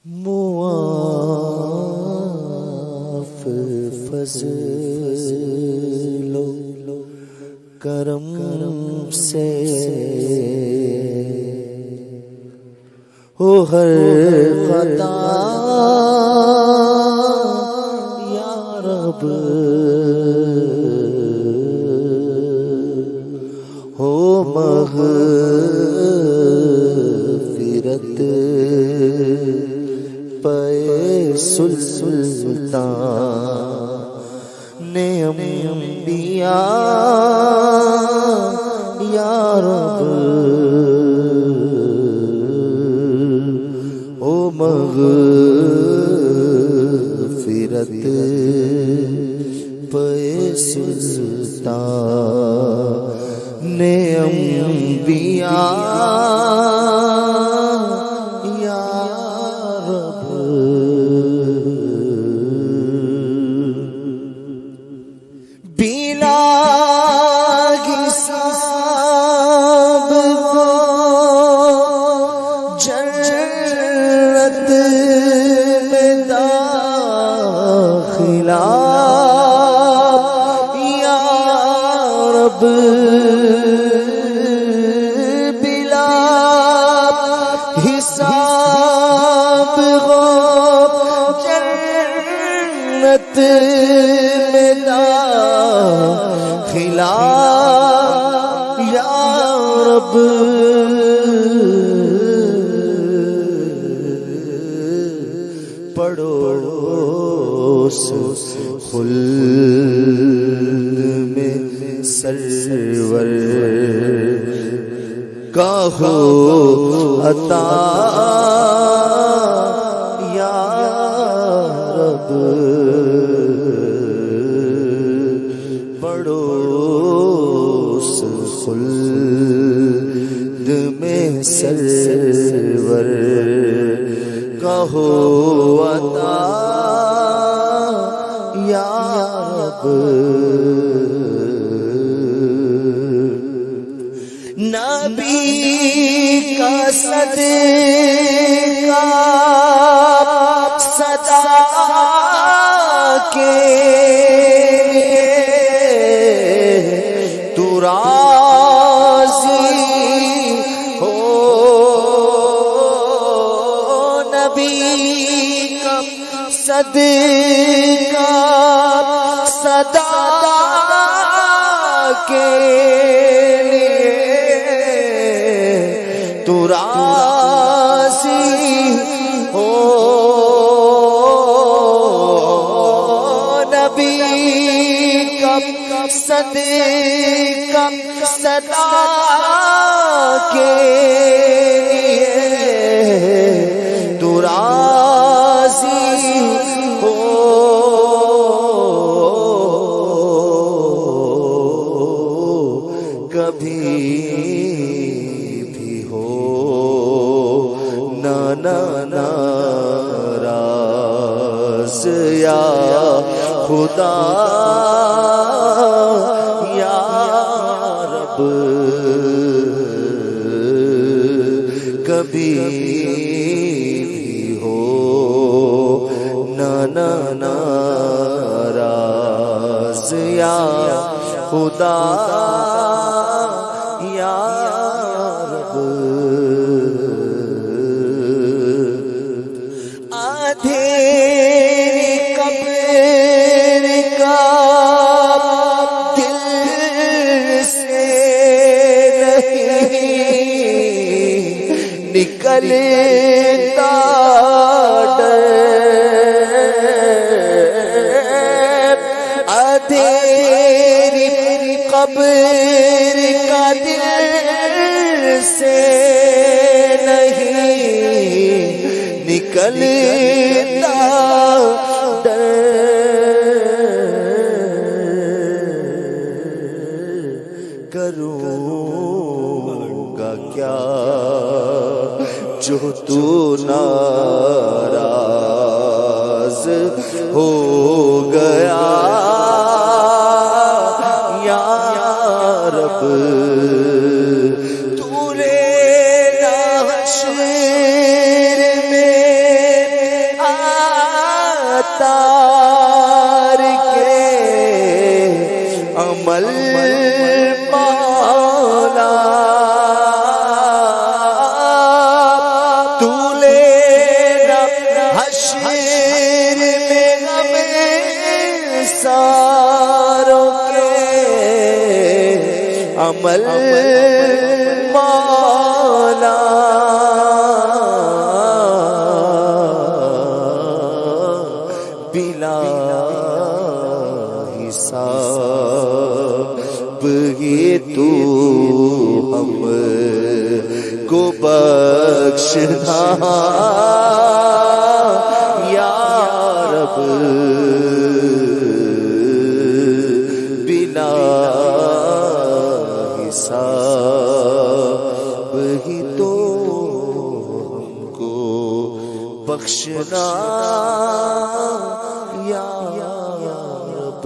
معاف فضل و کرم سے ہو ہر خطا یا رب ہو مغفرت پے سلطان انبیاء یا رب او مغفرت پے سلطان انبیاء یا رب بلا حساب جنت میں داخلہ یا رب بلا حساب جنت میں داخلہ یا رب پڑوس خلد میں سرور کا ہو عطا یا رب پڑوس خلد میں سرور کا ہو عطا یا رب نبی کا صدقہ صدا کے تو راضی ہو نبی کا صدقہ صدا کے تو راضی ہو نبی کا صدقہ صدا کے تو راضی ہو کبھی ناراض یا خدا یا رب کبھی بھی ہو ناراض یا خدا یا رب اندھیری قبر کا دل سے نہیں نکلتا ڈر اندھیری قبر کا دل سے نہیں نکلتا ڈر کروں گا کیا جو تو ناراض ہو گیا یا رب تو لینا حشر میں عمل مولا تو لینا حشر میں ہمیں ساروں کے عمل مولا بلا حساب ہی تو ہم کو بخشنا یا رب بلا حساب ہی تو ہم کو بخشنا یا رب